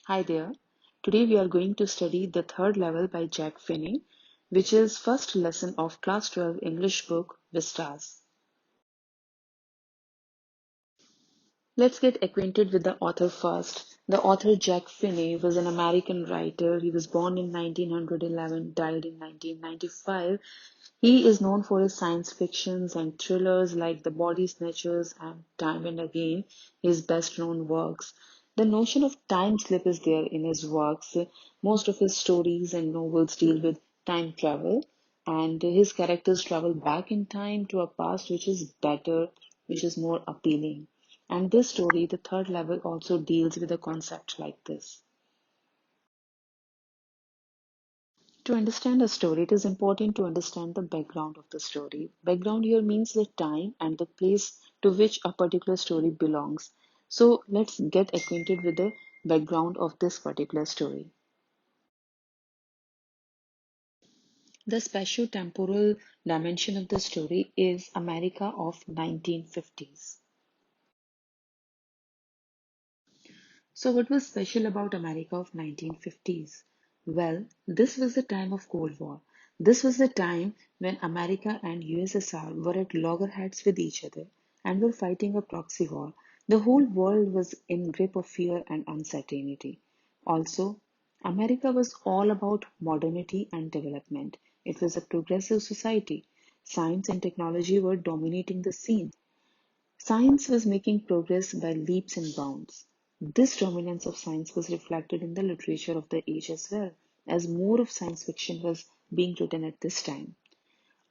Hi there. Today we are going to study the third level by Jack Finney, which is first lesson of class 12 English book Vistas. Let's get acquainted with the author first. The author Jack Finney was an American writer. He was born in 1911, died in 1995. He is known for his science fictions and thrillers like The Body Snatchers and Time and Again, his best known works. The notion of time slip is there in his works. Most of his stories and novels deal with time travel, and his characters travel back in time to a past which is better, which is more appealing. And this story, the third level, also deals with a concept like this. To understand a story, it is important to understand the background of the story. Background here means the time and the place to which a particular story belongs. So let's get acquainted with the background of this particular story. The spatio-temporal dimension of the story is America of 1950s. So what was special about America of 1950s? Well, this was the time of Cold War. This was the time when America and USSR were at loggerheads with each other and were fighting a proxy war. The whole world was in grip of fear and uncertainty. Also, America was all about modernity and development. It was a progressive society. Science and technology were dominating the scene. Science was making progress by leaps and bounds. This dominance of science was reflected in the literature of the age as well, as more of science fiction was being written at this time.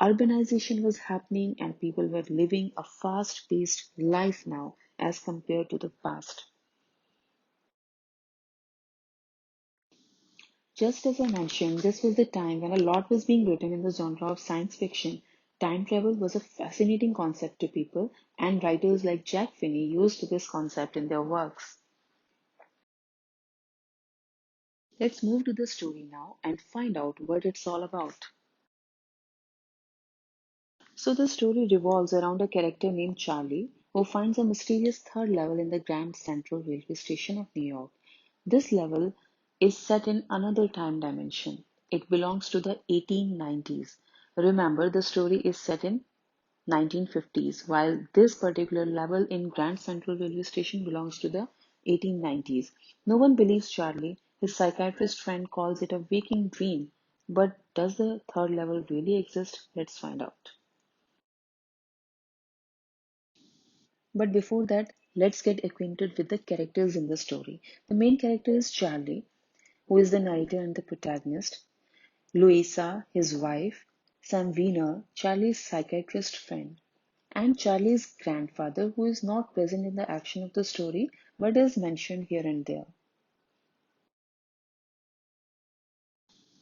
Urbanization was happening, and people were living a fast paced life now as compared to the past. Just as I mentioned, this was the time when a lot was being written in the genre of science fiction. Time travel was a fascinating concept to people, and writers like Jack Finney used this concept in their works. Let's move to the story now and find out what it's all about. So, the story revolves around a character named Charlie who finds a mysterious third level in the Grand Central Railway Station of New York. This level is set in another time dimension. It belongs to the 1890s. Remember, the story is set in 1950s, while this particular level in Grand Central Railway Station belongs to the 1890s. No one believes Charlie. His psychiatrist friend calls it a waking dream. But does the third level really exist? Let's find out. But before that, let's get acquainted with the characters in the story. The main character is Charlie, who is the narrator and the protagonist. Louisa, his wife, Sam Wiener, Charlie's psychiatrist friend, and Charlie's grandfather, who is not present in the action of the story but is mentioned here and there.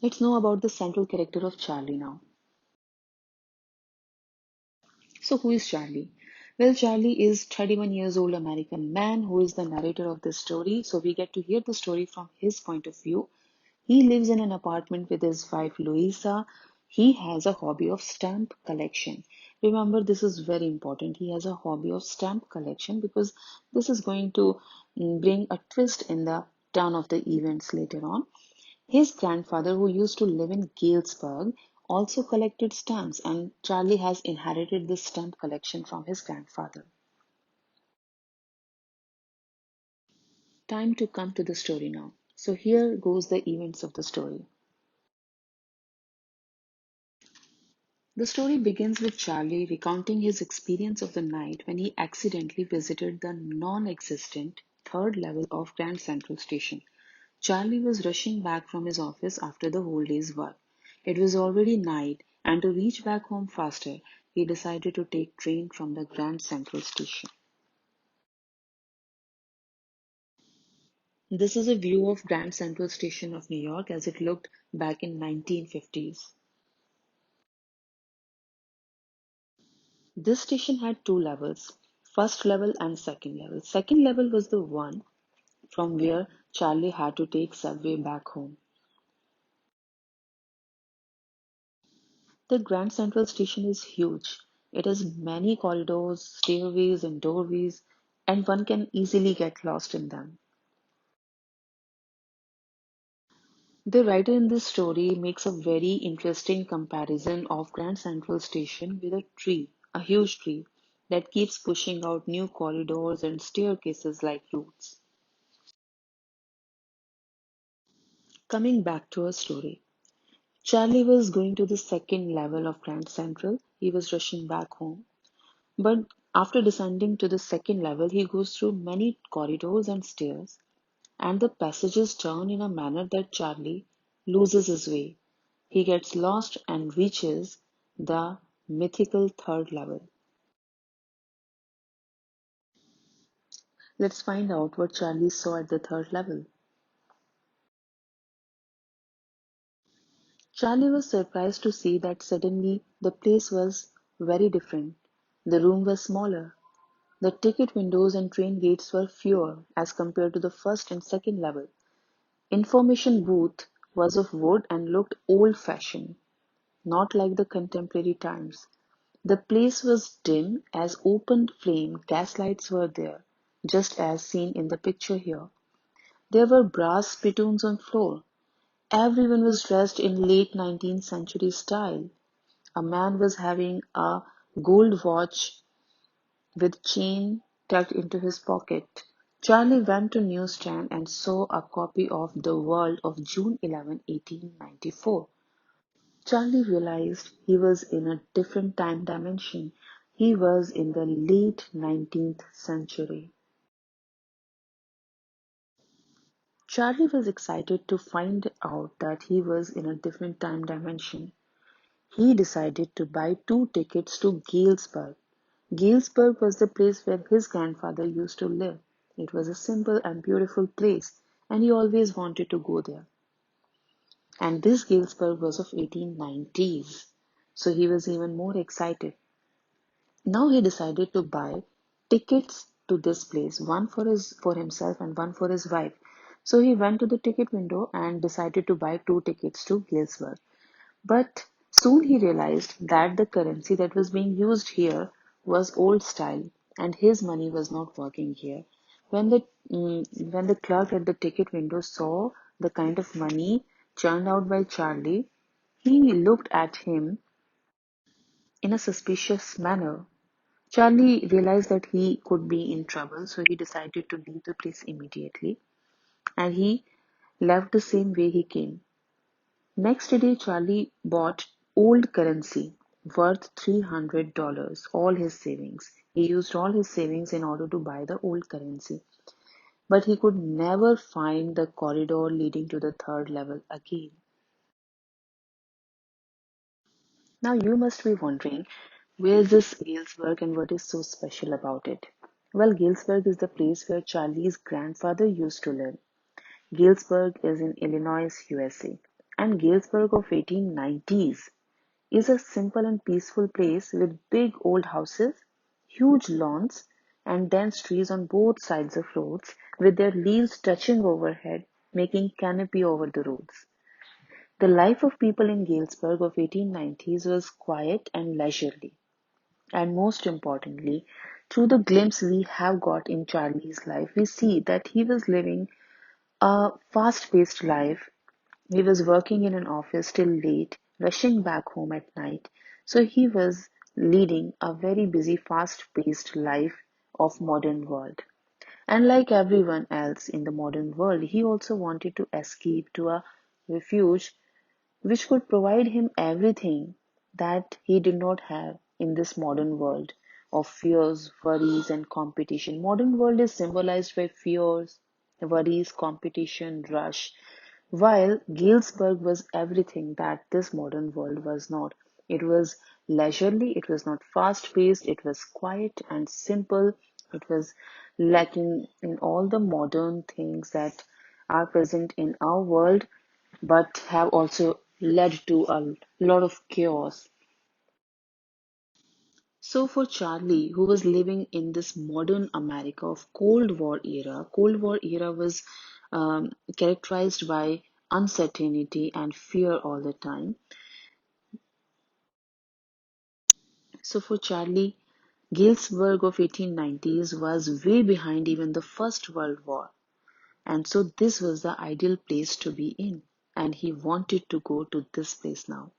Let's know about the central character of Charlie now. So, who is Charlie? Well, Charlie is 31 years old American man who is the narrator of this story. So, we get to hear the story from his point of view. He lives in an apartment with his wife Louisa. He has a hobby of stamp collection. Remember, this is very important. He has a hobby of stamp collection because this is going to bring a twist in the turn of the events later on. His grandfather, who used to live in Galesburg, also collected stamps, and Charlie has inherited this stamp collection from his grandfather. Time to come to the story now. So, here goes the events of the story. The story begins with Charlie recounting his experience of the night when he accidentally visited the non existent third level of Grand Central Station. Charlie was rushing back from his office after the whole day's work. It was already night, and to reach back home faster, he decided to take train from the Grand Central Station. This is a view of Grand Central Station of New York as it looked back in 1950s. This station had two levels, first level and second level. Second level was the one from where Charlie had to take subway back home. The Grand Central Station is huge. It has many corridors, stairways, and doorways, and one can easily get lost in them. The writer in this story makes a very interesting comparison of Grand Central Station with a tree, a huge tree that keeps pushing out new corridors and staircases like roots. Coming back to our story, Charlie was going to the second level of Grand Central. He was rushing back home. But after descending to the second level, he goes through many corridors and stairs, and the passages turn in a manner that Charlie loses his way. He gets lost and reaches the mythical third level. Let's find out what Charlie saw at the third level. Charlie was surprised to see that suddenly the place was very different. The room was smaller. The ticket windows and train gates were fewer as compared to the first and second level. Information booth was of wood and looked old-fashioned, not like the contemporary times. The place was dim as open flame gaslights were there, just as seen in the picture here. There were brass spittoons on floor. Everyone was dressed in late 19th century style. A man was having a gold watch with chain tucked into his pocket. Charlie went to newsstand and saw a copy of The World of June 11, 1894. Charlie realized he was in a different time dimension. He was in the late 19th century. Charlie was excited to find out that he was in a different time dimension. He decided to buy two tickets to Galesburg. Galesburg was the place where his grandfather used to live. It was a simple and beautiful place, and he always wanted to go there. And this Galesburg was of 1890s, so he was even more excited. Now he decided to buy tickets to this place, one for himself and one for his wife. So he went to the ticket window and decided to buy two tickets to Galesburg. But soon he realized that the currency that was being used here was old style and his money was not working here. When the when the clerk at the ticket window saw the kind of money churned out by Charlie, he looked at him in a suspicious manner. Charlie realized that he could be in trouble, so he decided to leave the place immediately and he left the same way he came. Next day, Charlie bought old currency worth $300, all his savings. He used all his savings in order to buy the old currency, but he could never find the corridor leading to the third level again. Now you must be wondering, where is this Galesburg and what is so special about it? Well, Galesburg is the place where Charlie's grandfather used to live. Galesburg is in Illinois, USA, and Galesburg of 1890s is a simple and peaceful place with big old houses, huge lawns, and dense trees on both sides of roads with their leaves touching overhead, making canopy over the roads. The life of people in Galesburg of 1890s was quiet and leisurely. And most importantly, through the glimpse we have got in Charlie's life, we see that he was living a fast-paced life. He was working in an office till late, rushing back home at night. So he was leading a very busy, fast-paced life of modern world. And like everyone else in the modern world, he also wanted to escape to a refuge which could provide him everything that he did not have in this modern world of fears, worries, and competition. Modern world is symbolized by fears, worries, competition, rush, while Galesburg was everything that this modern world was not. It was leisurely, it was not fast paced, it was quiet and simple, it was lacking in all the modern things that are present in our world but have also led to a lot of chaos. So for Charlie, who was living in this modern America of Cold War era was characterized by uncertainty and fear all the time. So for Charlie, Galesburg of 1890s was way behind even the First World War, and so this was the ideal place to be in. and he wanted to go to this place now.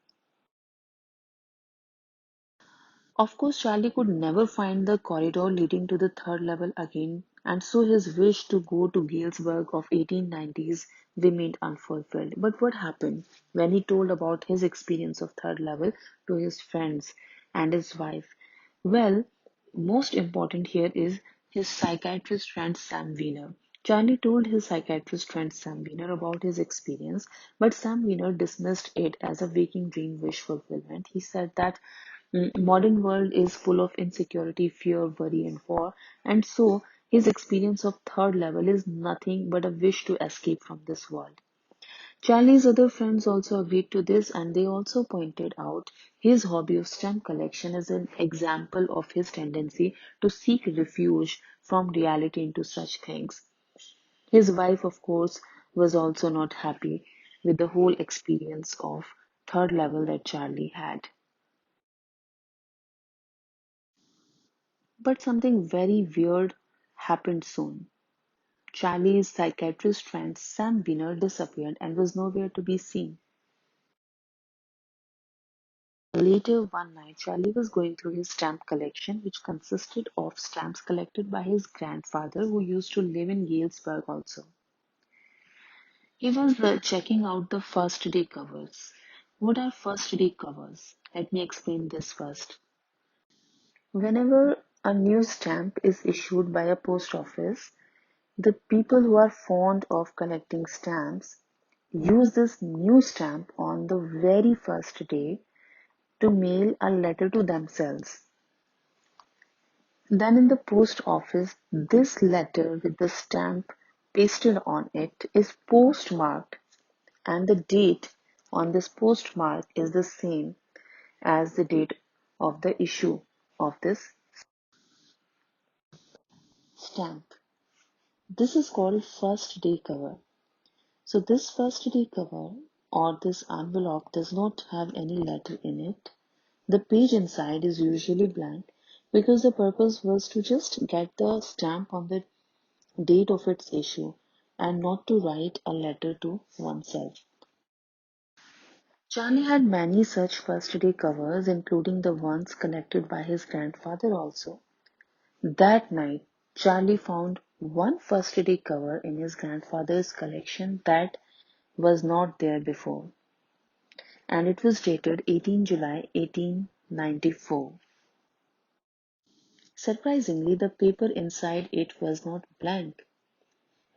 Of course, Charlie could never find the corridor leading to the third level again, and so his wish to go to Galesburg of 1890s remained unfulfilled. But what happened when he told about his experience of third level to his friends and his wife? Well, most important here is his psychiatrist friend Sam Wiener. Charlie told his psychiatrist friend Sam Wiener about his experience, but Sam Wiener dismissed it as a waking dream wish fulfillment. He said that modern world is full of insecurity, fear, worry, and war, and so his experience of third level is nothing but a wish to escape from this world. Charlie's other friends also agreed to this, and they also pointed out his hobby of stamp collection as an example of his tendency to seek refuge from reality into such things. His wife, of course, was also not happy with the whole experience of third level that Charlie had. But something very weird happened soon. Charlie's psychiatrist friend Sam Wiener disappeared and was nowhere to be seen. Later one night, Charlie was going through his stamp collection, which consisted of stamps collected by his grandfather, who used to live in Galesburg also. He was checking out the first day covers. What are first day covers? Let me explain this first. Whenever a new stamp is issued by a post office, the people who are fond of collecting stamps use this new stamp on the very first day to mail a letter to themselves. Then in the post office, this letter with the stamp pasted on it is postmarked, and the date on this postmark is the same as the date of the issue of this stamp. This is called first day cover. So this first day cover or this envelope does not have any letter in it. The page inside is usually blank because the purpose was to just get the stamp on the date of its issue and not to write a letter to oneself. Charlie had many such first day covers, including the ones collected by his grandfather also. That night, Charlie found one first day cover in his grandfather's collection that was not there before, and it was dated 18 July 1894. Surprisingly, the paper inside it was not blank.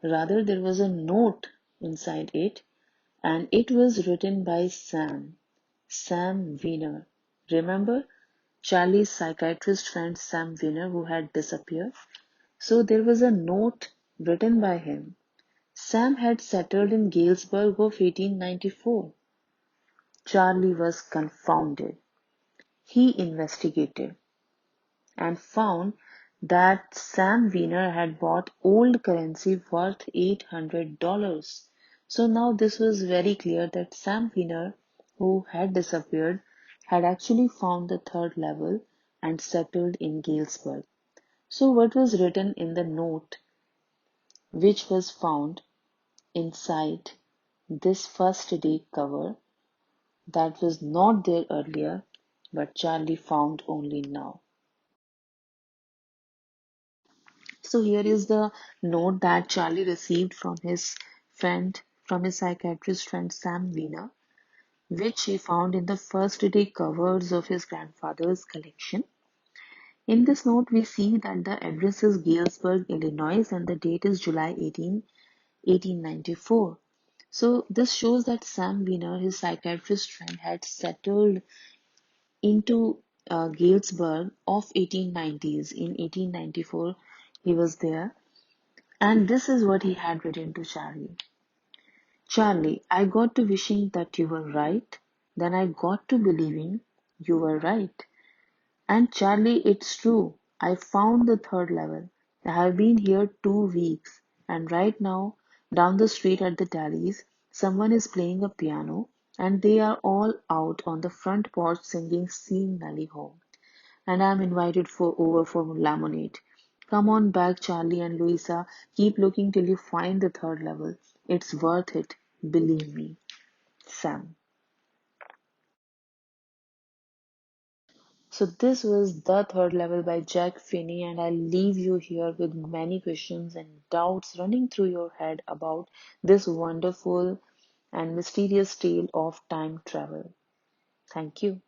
Rather, there was a note inside it, and it was written by Sam Wiener. Remember Charlie's psychiatrist friend Sam Wiener who had disappeared? So there was a note written by him. Sam had settled in Galesburg of 1894. Charlie was confounded. He investigated and found that Sam Wiener had bought old currency worth $800. So now this was very clear that Sam Wiener, who had disappeared, had actually found the third level and settled in Galesburg. So what was written in the note which was found inside this first day cover that was not there earlier, but Charlie found only now? So here is the note that Charlie received from his psychiatrist friend Sam Wiener, which he found in the first day covers of his grandfather's collection. In this note, we see that the address is Galesburg, Illinois, and the date is July 18, 1894. So this shows that Sam Wiener, his psychiatrist friend, had settled into Galesburg of 1890s. In 1894, he was there. And this is what he had written to Charlie. Charlie, I got to wishing that you were right. Then I got to believing you were right. And Charlie, it's true. I found the third level. I have been here 2 weeks. And right now, down the street at the Dallies, someone is playing a piano and they are all out on the front porch singing Seeing Nellie Home, and I'm invited for over for lemonade. Come on back, Charlie and Louisa. Keep looking till you find the third level. It's worth it, believe me. Sam. So this was The Third Level by Jack Finney, and I leave you here with many questions and doubts running through your head about this wonderful and mysterious tale of time travel. Thank you.